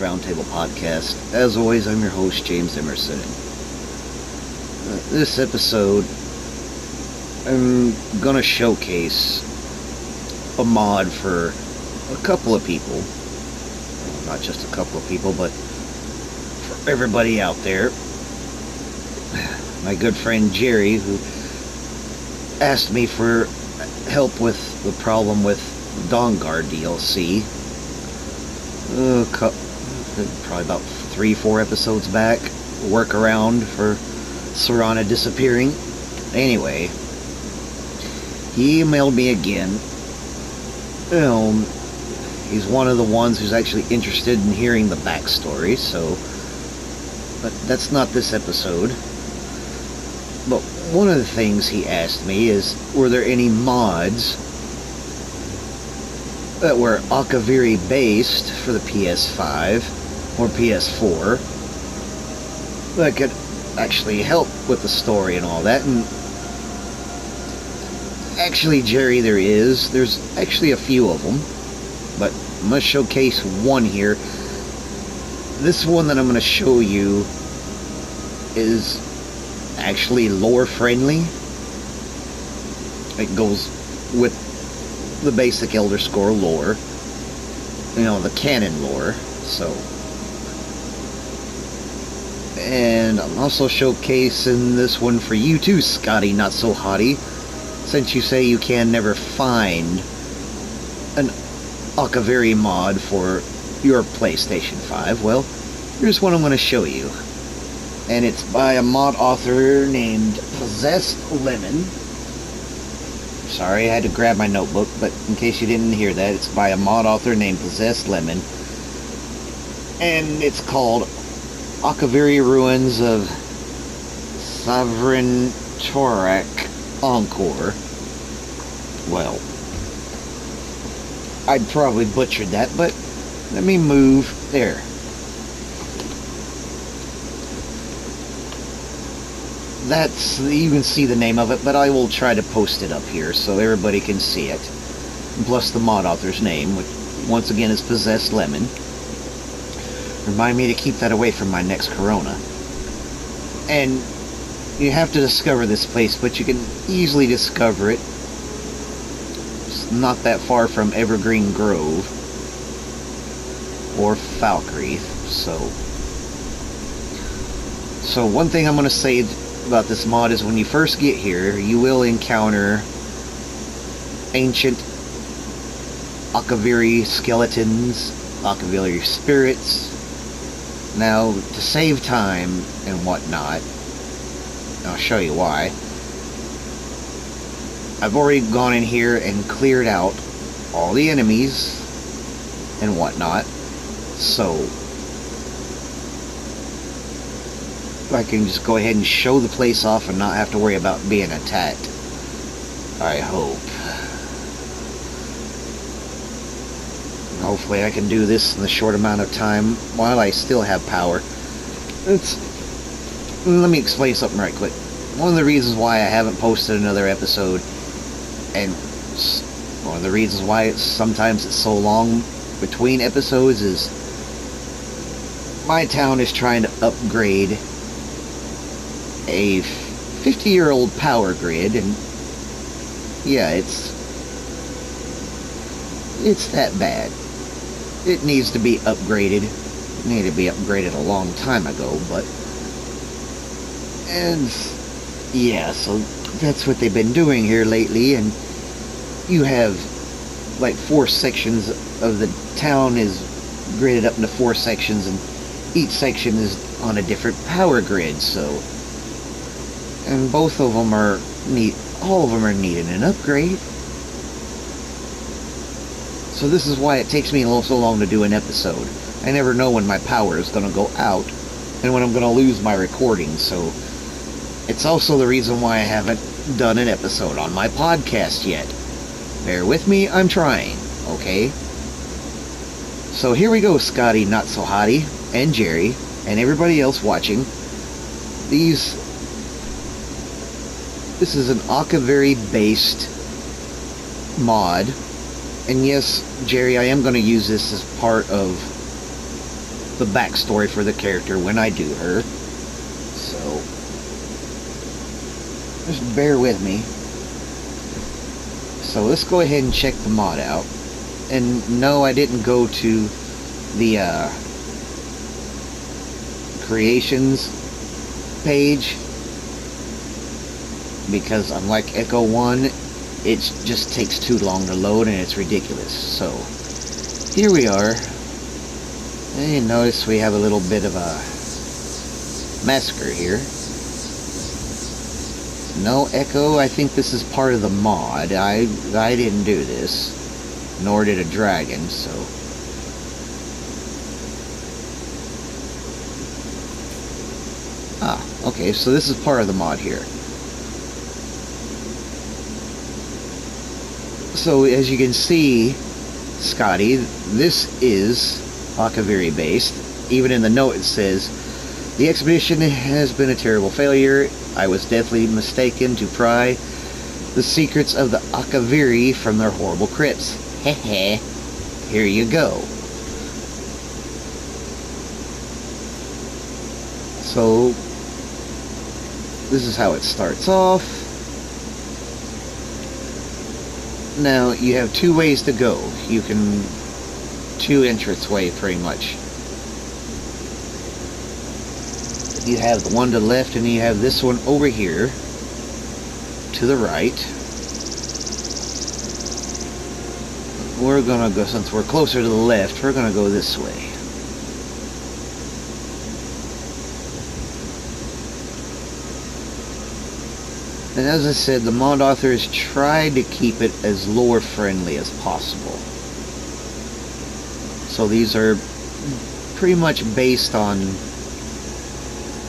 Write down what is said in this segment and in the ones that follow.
Roundtable Podcast. As always, I'm your host, James Emerson. This episode, I'm gonna showcase a mod for a couple of people. Not just a couple of people, but for everybody out there. My good friend Jerry, who asked me for help with the problem with Dawnguard DLC. Probably about 3-4 episodes back. Workaround for Serana disappearing. Anyway, he emailed me again. He's one of the ones who's actually interested in hearing the backstory, but that's not this episode. But one of the things he asked me is, were there any mods that were Akaviri based for the PS5 or PS4 that could actually help with the story and all that? And actually, Jerry, there's actually a few of them, but I'm going to showcase one here. This one that I'm going to show you is actually lore friendly. It goes with the basic Elder Scrolls lore, the canon lore. And I'm also showcasing this one for you too, Scotty Not So Hottie, since you say you can never find an Akaviri mod for your PlayStation 5. Well, here's one I'm going to show you. And it's by a mod author named Possessed Lemon. Sorry, I had to grab my notebook, but in case you didn't hear that, it's by a mod author named Possessed Lemon. And it's called Akaviri Ruins of Sovereign Torak Encore. Well, I'd probably butchered that, but let me move there. You can see the name of it, but I will try to post it up here so everybody can see it. Plus the mod author's name, which once again is Possessed Lemon. Remind me to keep that away from my next Corona. And you have to discover this place, but you can easily discover it. It's not that far from Evergreen Grove or Falkreath. So one thing I'm going to say about this mod is when you first get here, you will encounter ancient Akaviri skeletons, Akaviri spirits. Now, to save time and whatnot, I'll show you why. I've already gone in here and cleared out all the enemies and whatnot, so I can just go ahead and show the place off and not have to worry about being attacked. I hope. Hopefully I can do this in the short amount of time while I still have power. Let me explain something right quick. One of the reasons why I haven't posted another episode, and one of the reasons why sometimes it's so long between episodes, is my town is trying to upgrade a 50-year-old power grid, and yeah, it's that bad. It needs to be upgraded. It needed to be upgraded a long time ago, yeah, so that's what they've been doing here lately, and you have like 4 sections of the town is gridded up into 4 sections, and each section is on a different power grid, and both of them all of them are needing an upgrade. So this is why it takes me so long to do an episode. I never know when my power is going to go out and when I'm going to lose my recording, so it's also the reason why I haven't done an episode on my podcast yet. Bear with me, I'm trying, okay? So here we go, Scotty Not So Hottie, and Jerry, and everybody else watching. This is an Akaviri based mod, and yes, Jerry, I am going to use this as part of the backstory for the character when I do her. So, just bear with me. So let's go ahead and check the mod out. And no, I didn't go to the creations page, because unlike Echo 1, it just takes too long to load and it's ridiculous. So here we are, and you notice we have a little bit of a massacre here. No, Echo, I think this is part of the mod. I didn't do this, nor did a dragon, so. Ah, okay, so this is part of the mod here. So as you can see, Scotty, this is Akaviri based. Even in the note it says, the expedition has been a terrible failure. I was deathly mistaken to pry the secrets of the Akaviri from their horrible crypts. Heh. Here you go. So, this is how it starts off. Now, you have two ways to go. You can... two entranceway, pretty much. You have the one to the left, and you have this one over here to the right. We're gonna go, since we're closer to the left, we're gonna go this way. And as I said, the mod authors tried to keep it as lore friendly as possible. So these are pretty much based on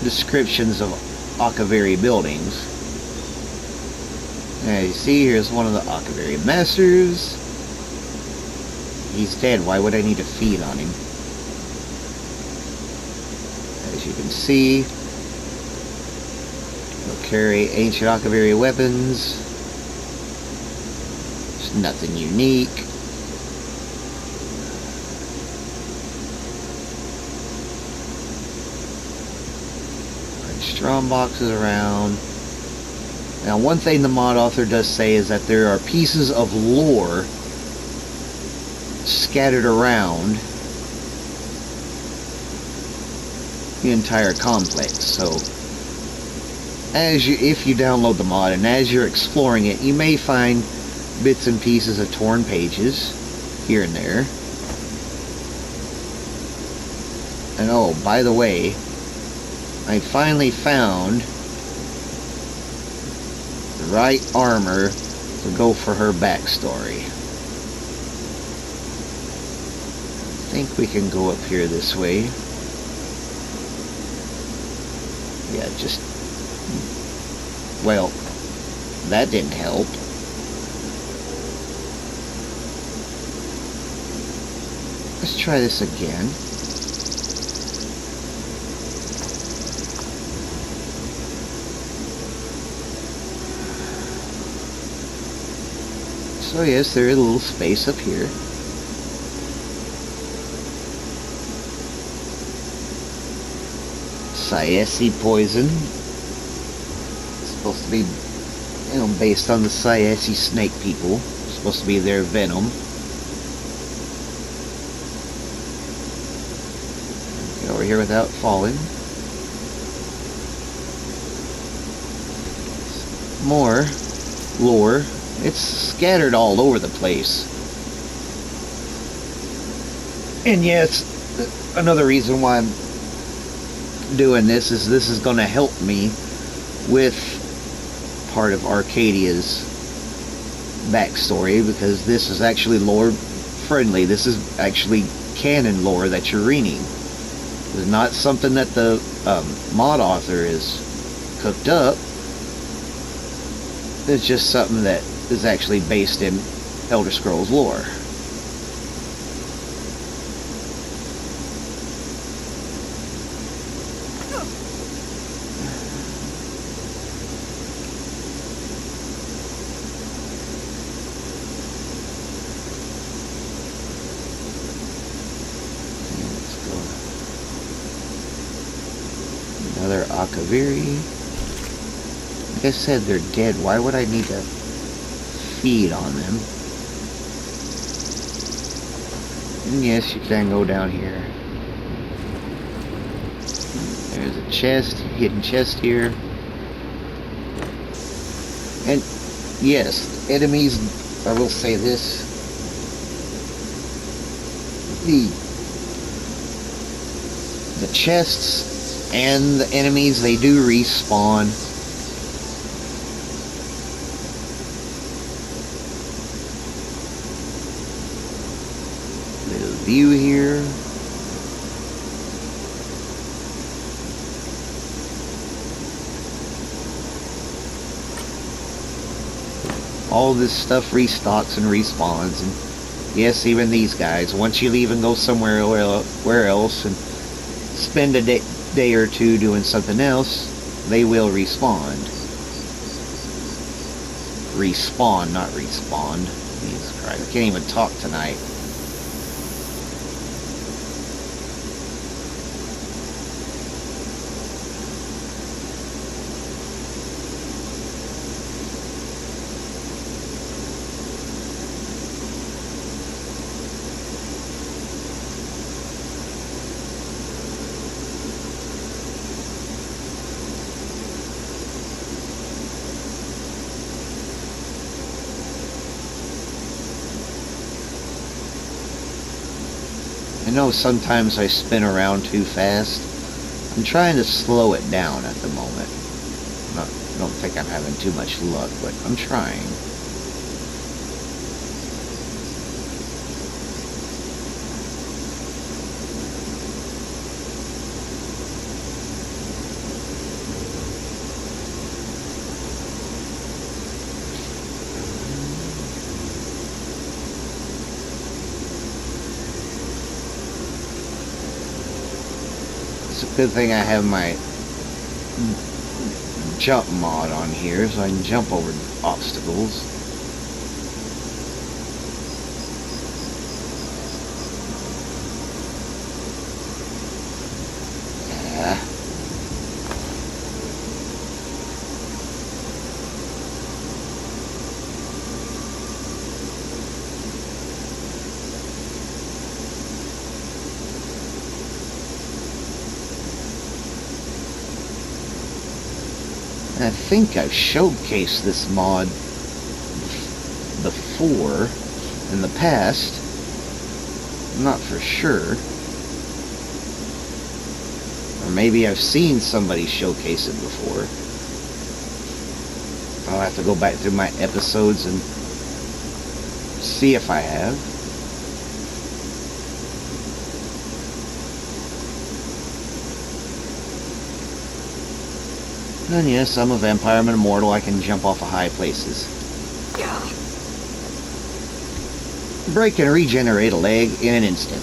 descriptions of Akaviri buildings. Now you see, here's one of the Akaviri masters. He's dead. Why would I need to feed on him? As you can see, they'll carry ancient Akaviri weapons. There's nothing unique. Strong boxes around. Now, one thing the mod author does say is that there are pieces of lore scattered around the entire complex. So, if you download the mod and as you're exploring it, you may find bits and pieces of torn pages here and there. And oh, by the way, I finally found the right armor to go for her backstory. I think we can go up here this way. Yeah, just... well, that didn't help. Let's try this again. So yes, there is a little space up here. Sciaci poison. It's supposed to be, based on the Sciaci snake people. It's supposed to be their venom. Get over here without falling. More lore. It's scattered all over the place. And yes, another reason why I'm doing this is going to help me with part of Arcadia's backstory, because this is actually lore friendly. This is actually canon lore that you're reading. It's not something that the mod author is cooked up. It's just something that is actually based in Elder Scrolls lore. Akaviri. Like I said, they're dead. Why would I need to feed on them? And yes, you can go down here. There's a chest, hidden chest here. And yes, enemies, I will say this. The chests and the enemies, they do respawn. Little view here. All this stuff restocks and respawns, and yes, even these guys. Once you leave and go somewhere else and spend a day or two doing something else, they will respawn. Respawn, not respawn. Jesus Christ, I can't even talk tonight. I know sometimes I spin around too fast. I'm trying to slow it down at the moment. I don't think I'm having too much luck, but I'm trying. It's a good thing I have my jump mod on here so I can jump over obstacles. I think I've showcased this mod before in the past. I'm not for sure. Or maybe I've seen somebody showcase it before. I'll have to go back through my episodes and see if I have. And yes, I'm a vampire, I'm an immortal, I can jump off of high places. Break and regenerate a leg in an instant.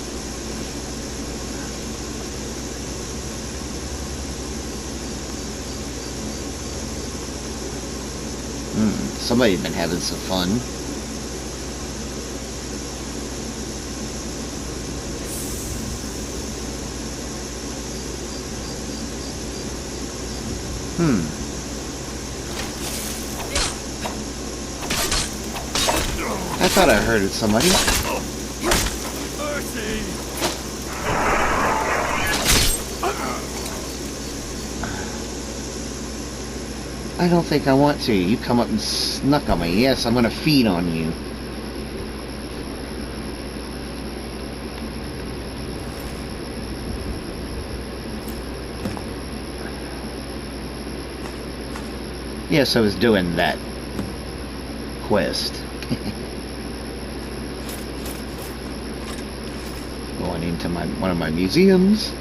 Somebody's been having some fun. I thought I heard somebody. I don't think I want to. You come up and snuck on me. Yes, I'm gonna feed on you. Yes, I was doing that quest. Going into one of my museums.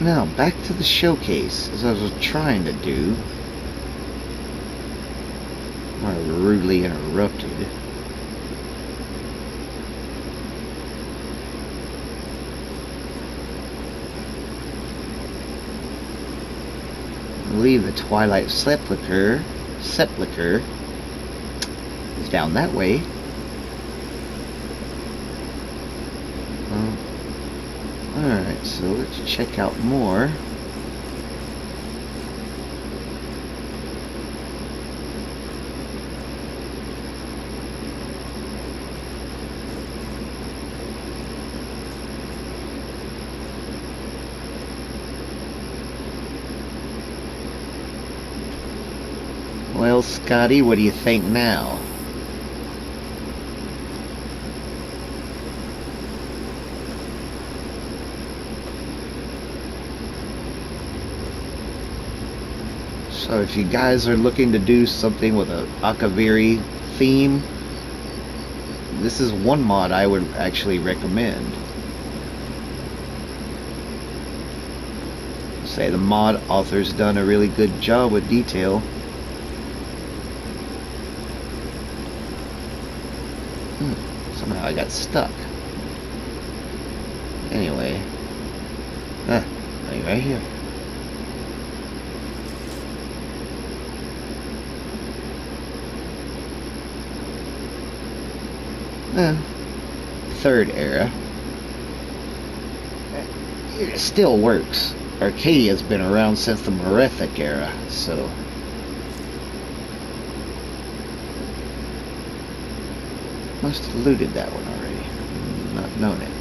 Now, back to the showcase, as I was trying to do. I was rudely interrupted. I believe the Twilight Sepulchre is down that way. Alright, so let's check out more. Well, Scotty, what do you think now? So if you guys are looking to do something with an Akaviri theme, this is one mod I would actually recommend. Say the mod author's done a really good job with detail. Somehow I got stuck. Anyway. Right here. Third era. It still works. Arcadia's been around since the Merethic era, so... Must have looted that one already. Not known it.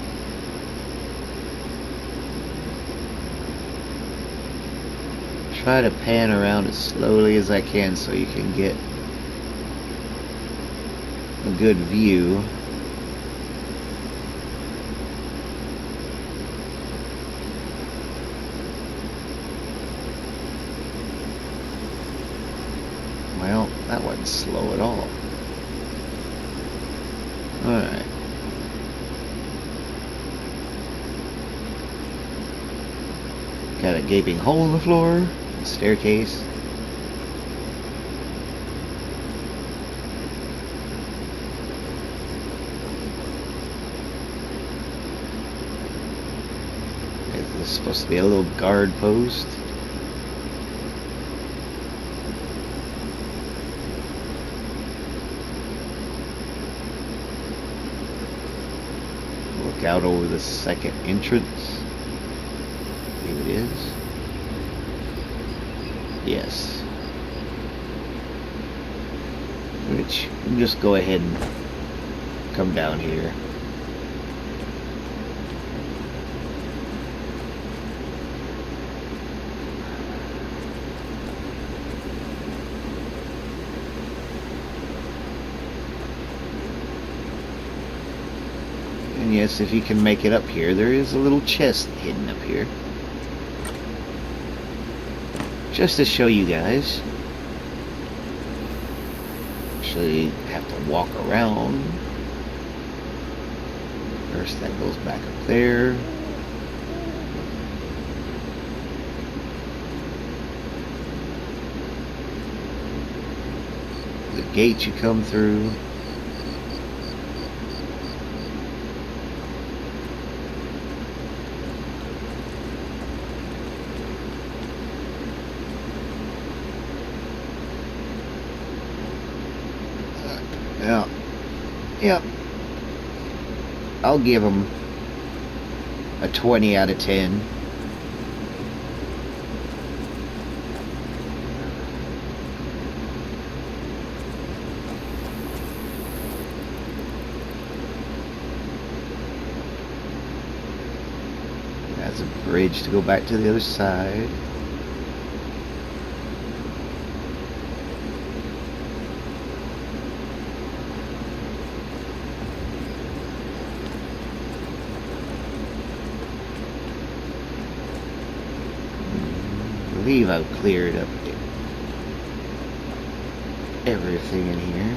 Try to pan around as slowly as I can so you can get a good view. Well, that wasn't slow at all. Alright. Got a gaping hole in the floor, a staircase. Is this supposed to be a little guard post? Look out over the second entrance. Here it is. Yes. Which, just go ahead and come down here. And yes, if you can make it up here, there is a little chest hidden up here. Just to show you guys. Actually, have to walk around. First, that goes back up there. The gate you come through. Yep. I'll give them a 20 out of 10. That's a bridge to go back to the other side. I believe I've cleared up everything in here.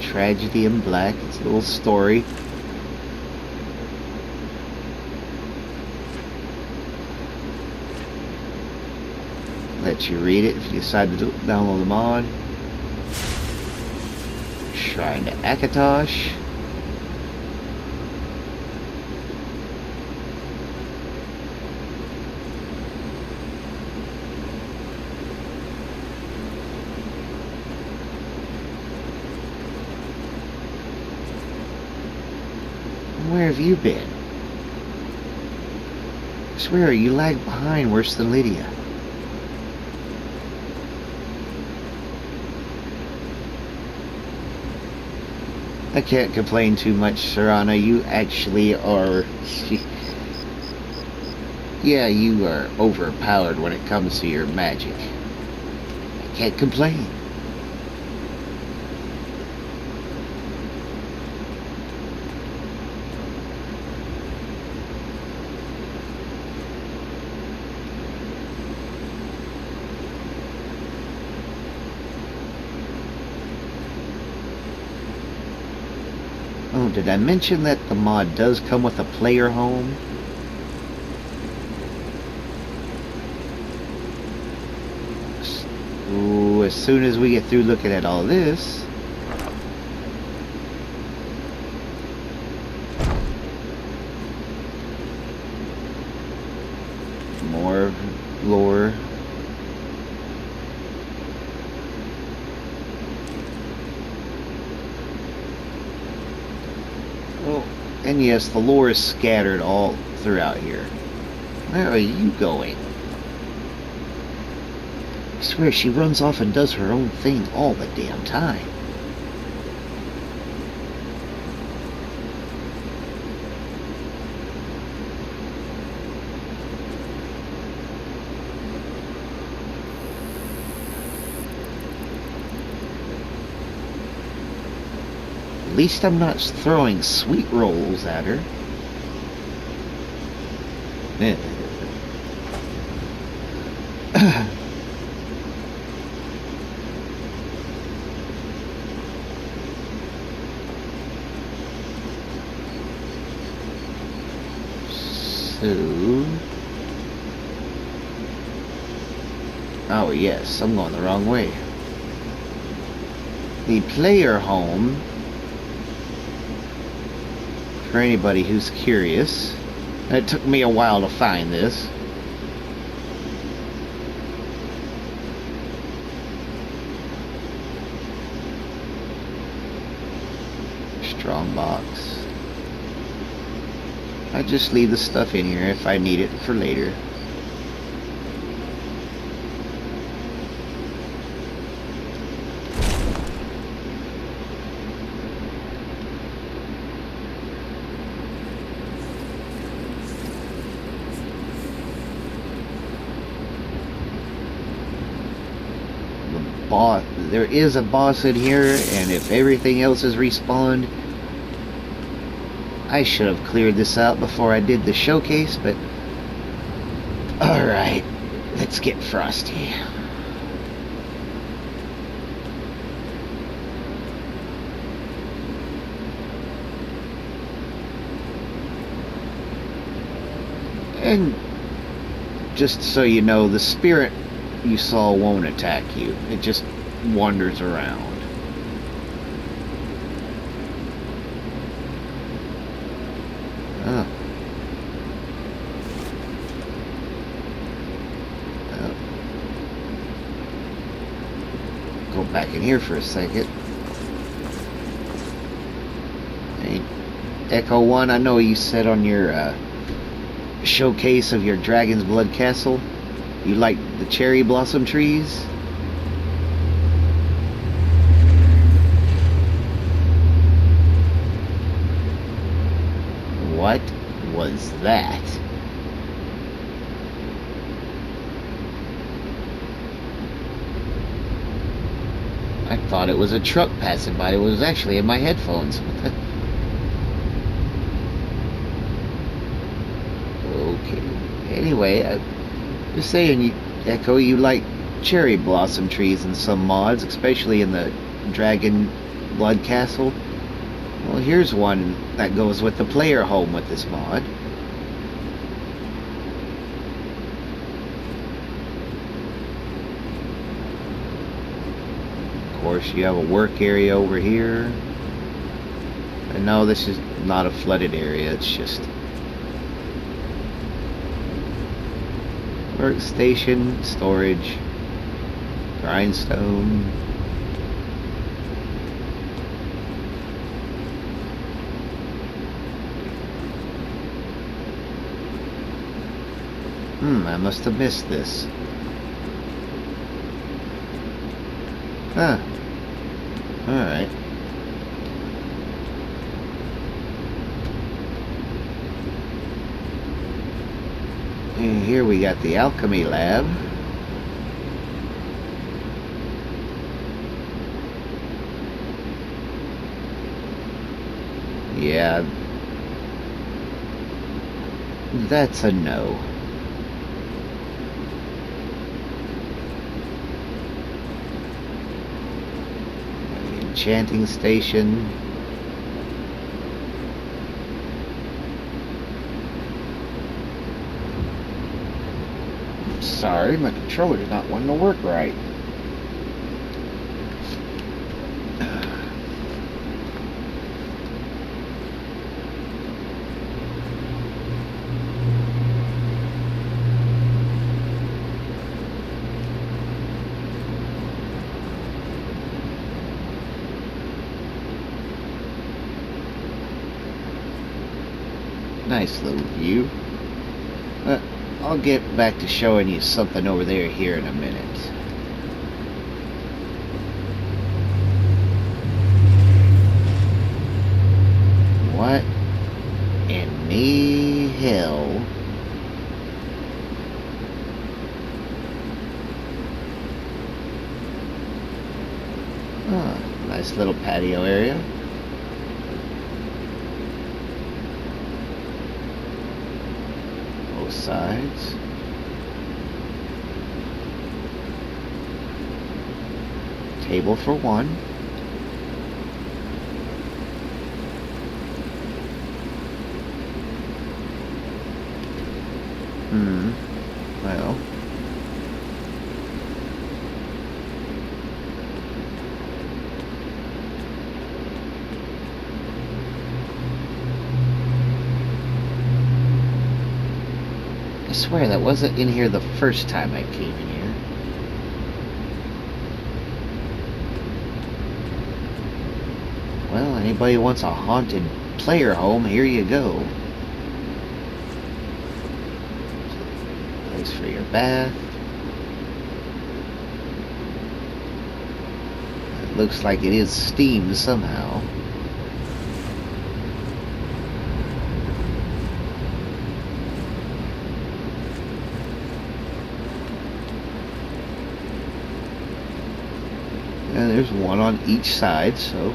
Tragedy in Black. It's a little story. let you read it if you decide to download the mod. Shrine to Akatosh. Where have you been? I swear, you lagged behind worse than Lydia. I can't complain too much, Serana. You actually are... Yeah, you are overpowered when it comes to your magic. I can't complain. Oh, did I mention that the mod does come with a player home? Ooh, as soon as we get through looking at all this... More lore. And yes, the lore is scattered all throughout here. Where are you going? I swear she runs off and does her own thing all the damn time. At least I'm not throwing sweet rolls at her. So... Oh yes, I'm going the wrong way. The player home... For anybody who's curious, it took me a while to find this. Strong box. I just leave the stuff in here if I need it for later. There is a boss in here, and if everything else is respawned, I should have cleared this out before I did the showcase, but alright, let's get frosty. And just so you know, the spirit you saw won't attack you. It just wanders around. Oh. Go back in here for a second. Hey, Echo 1, I know you said on your showcase of your Dragon's Blood Castle you like the cherry blossom trees. What was that? I thought it was a truck passing by. It was actually in my headphones. Okay. Anyway, just saying, Echo, you like cherry blossom trees in some mods, especially in the Dragon Blood Castle. Well, here's one that goes with the player home with this mod. course, you have a work area over here. And no, this is not a flooded area, it's just workstation, storage, grindstone. I must have missed this. Huh. Alright. And here we got the alchemy lab. Yeah. That's a no. Enchanting station. Sorry, my controller's not wanting to work right. Nice little view. I'll get back to showing you something over there here in a minute. What in the hell? Oh, nice little patio area. Sides. Table for one. Well. I swear that wasn't in here the first time I came in here. Well, anybody wants a haunted player home, here you go. Place for your bath. It looks like it is steamed somehow. And there's one on each side, so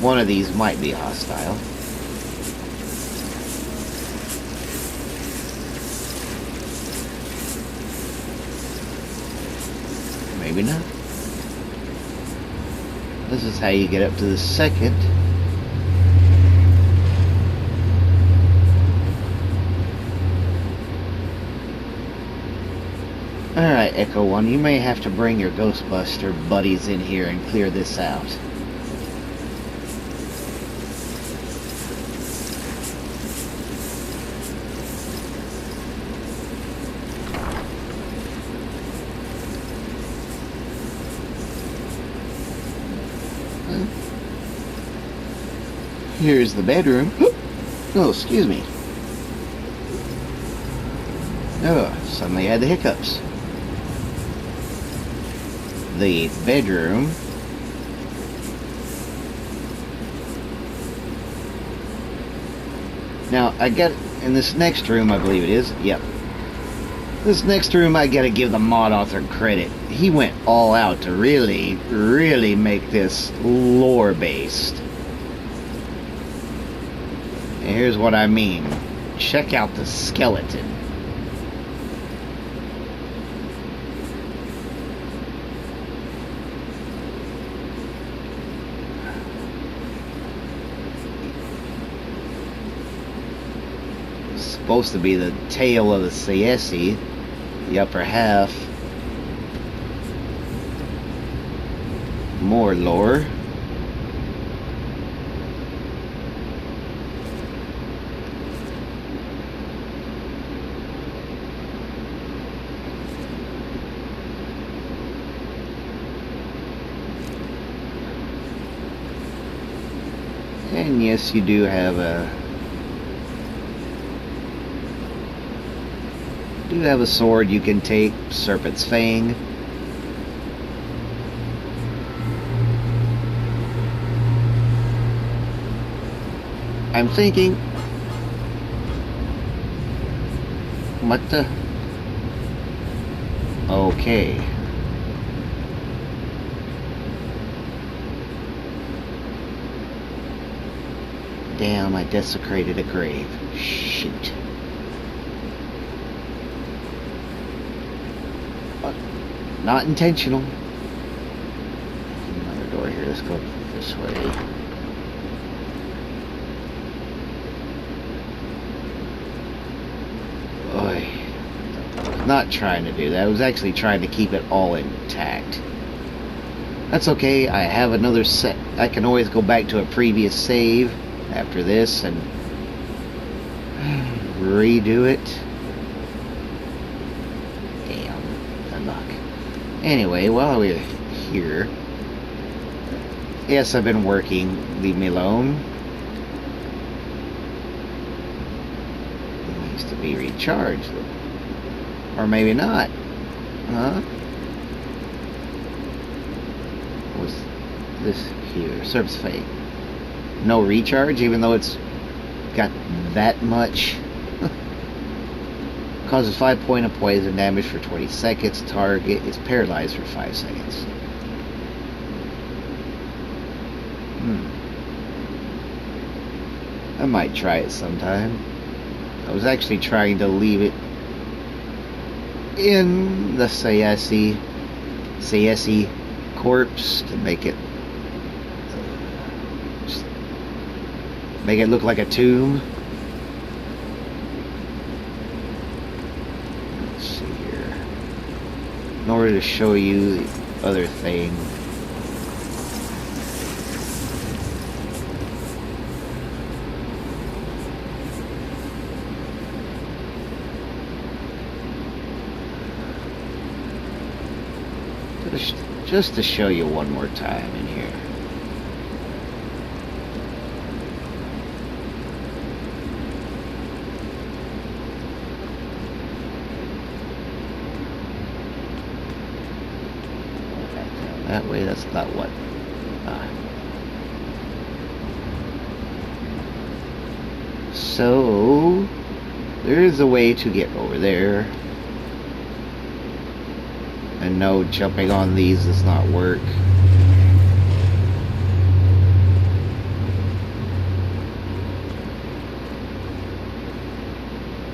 one of these might be hostile. Maybe not. This is how you get up to the second. Alright, Echo 1, you may have to bring your Ghostbuster buddies in here and clear this out. Here's the bedroom. Oh, excuse me. Oh, suddenly had the hiccups. The bedroom. Now, I got in this next room, I believe it is. Yep. This next room, I gotta give the mod author credit. He went all out to really, really make this lore-based. And here's what I mean. Check out the skeleton. supposed to be the tail of the Sayesi, the upper half. More lore. And yes, you do have a sword you can take, Serpent's Fang. I'm thinking, what the? Okay. Damn, I desecrated a grave. Shoot. But not intentional. Another door here. Let's go this way. Oy. I was not trying to do that. I was actually trying to keep it all intact. That's okay. I have another set. I can always go back to a previous save after this and redo it. Damn, good luck. Anyway, while we're here, yes, I've been working. Leave me alone. It needs to be recharged, or maybe not. Huh? What's this here? Surface fade. No recharge, even though it's got that much. Causes 5 points of poison damage for 20 seconds. Target is paralyzed for 5 seconds. I might try it sometime. I was actually trying to leave it in the Sayesi corpse to make it look like a tomb. Let's see here. In order to show you the other thing. Just to show you one more time in here. That way, that's not what. So, there is a way to get over there. And no, jumping on these does not work.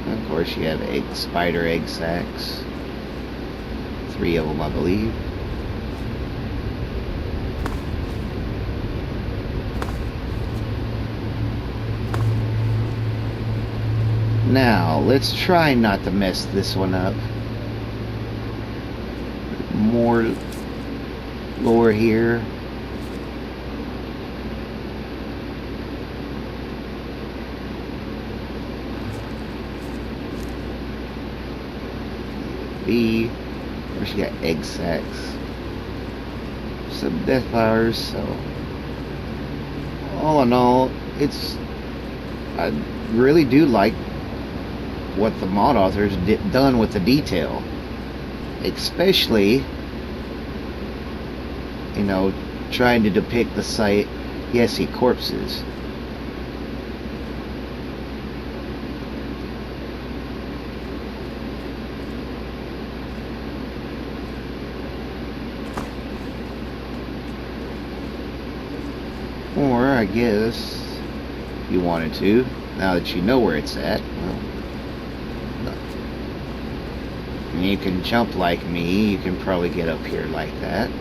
And of course, you have spider egg sacs. 3 of them, I believe. Now, let's try not to mess this one up. More lore here. B. Where she got egg sacs. Some death flowers, so all in all, I really do like what the mod authors done with the detail, especially, you know, trying to depict the Sayesi corpses. Or I guess if you wanted to, now that you know where it's at, well, you can jump like me. You can probably get up here like that.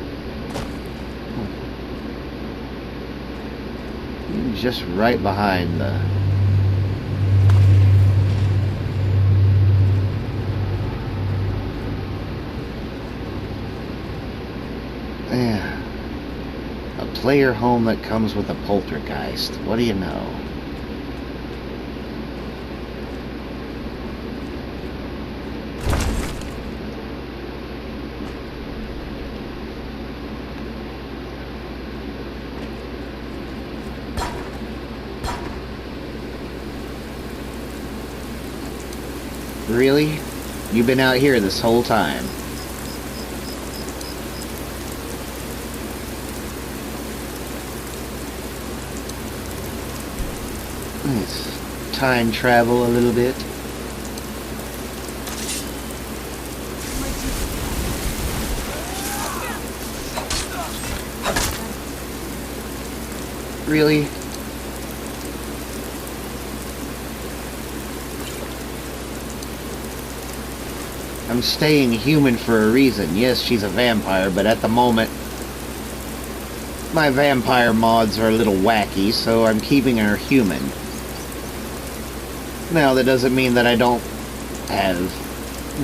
Just right behind the player home that comes with a poltergeist. What do you know? Really? You've been out here this whole time. Let's time travel a little bit. Really? I'm staying human for a reason. Yes, she's a vampire, but at the moment, my vampire mods are a little wacky, so I'm keeping her human. Now, that doesn't mean that I don't have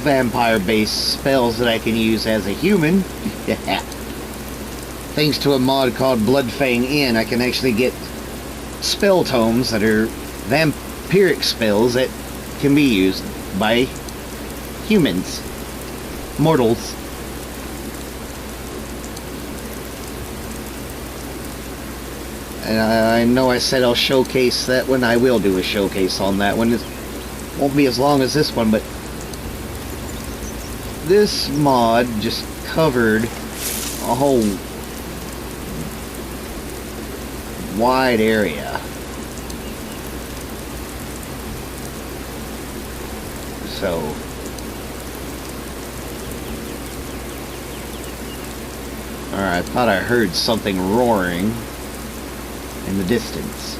vampire-based spells that I can use as a human. Thanks to a mod called Bloodfang Inn, I can actually get spell tomes that are vampiric spells that can be used by humans. Mortals. And I know I said I'll showcase that one. I will do a showcase on that one. It won't be as long as this one, but this mod just covered a whole wide area. So alright, I thought I heard something roaring in the distance.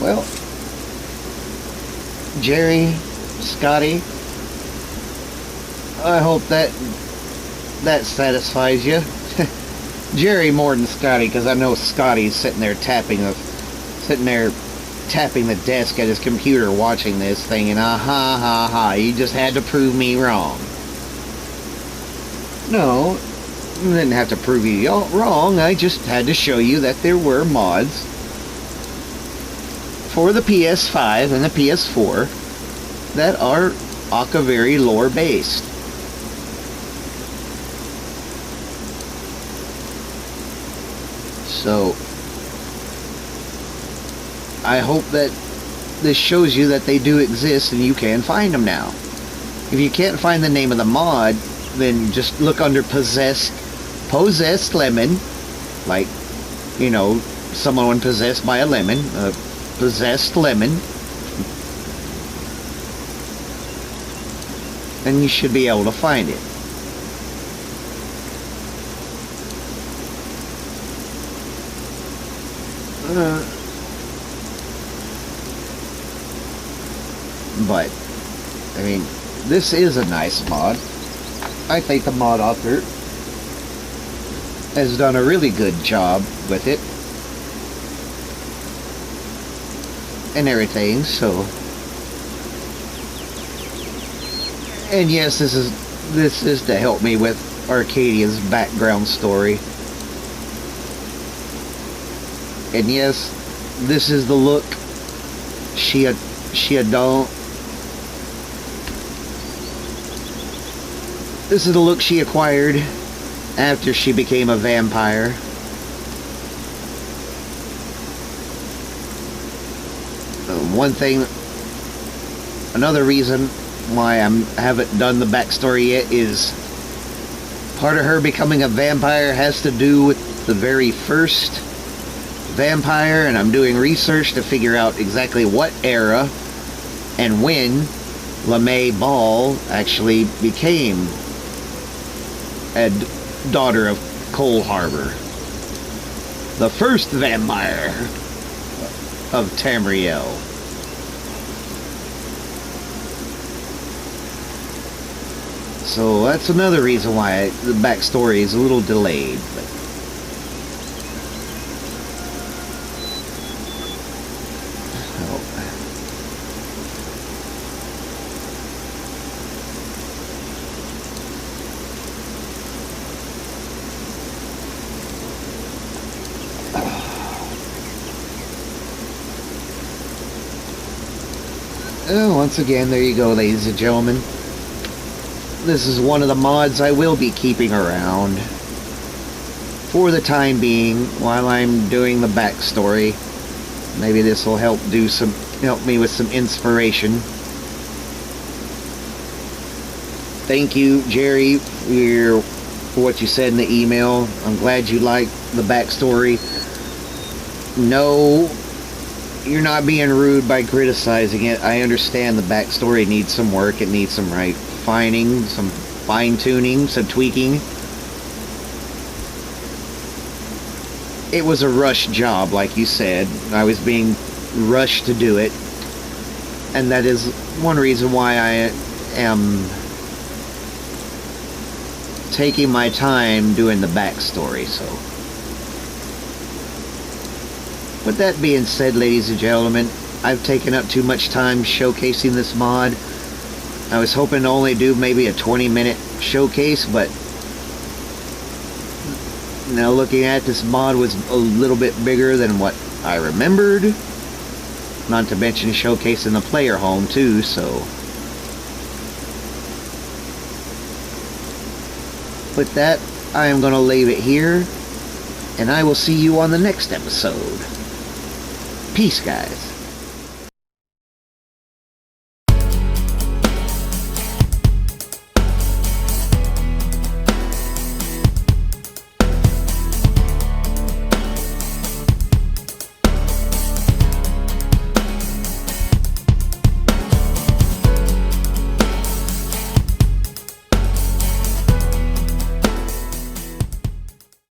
Well, Jerry, Scotty, I hope that satisfies you. Jerry more than Scotty, because I know Scotty's sitting there tapping the desk at his computer watching this thing, and you just had to prove me wrong. No, I didn't have to prove you wrong. I just had to show you that there were mods for the PS5 and the PS4 that are Akaviri lore based. So I hope that this shows you that they do exist and you can find them now. If you can't find the name of the mod, then just look under possessed lemon, like, you know, someone possessed by a lemon, possessed lemon, and you should be able to find it. But I mean, this is a nice mod. I think the mod author has done a really good job with it and everything. So, and yes, this is to help me with Arcadia's background story. And yes, this is the look she don't. This is the look she acquired after she became a vampire. Another reason why I haven't done the backstory yet is part of her becoming a vampire has to do with the very first vampire, and I'm doing research to figure out exactly what era and when LeMay Ball actually became a daughter of Cole Harbor, the first vampire of Tamriel. So that's another reason why the backstory is a little delayed. But once again, there you go, ladies and gentlemen. This is one of the mods I will be keeping around for the time being while I'm doing the backstory. Maybe this will help me with some inspiration. Thank you, Jerry, for what you said in the email. I'm glad you liked the backstory. No, you're not being rude by criticizing it. I understand the backstory needs some work. It needs some refining, some fine-tuning, some tweaking. It was a rush job, like you said. I was being rushed to do it. And that is one reason why I am taking my time doing the backstory, so. With that being said, ladies and gentlemen, I've taken up too much time showcasing this mod. I was hoping to only do maybe a 20-minute showcase, but now looking at this mod was a little bit bigger than what I remembered. Not to mention showcasing the player home too, so. With that, I am going to leave it here, and I will see you on the next episode. Peace, guys.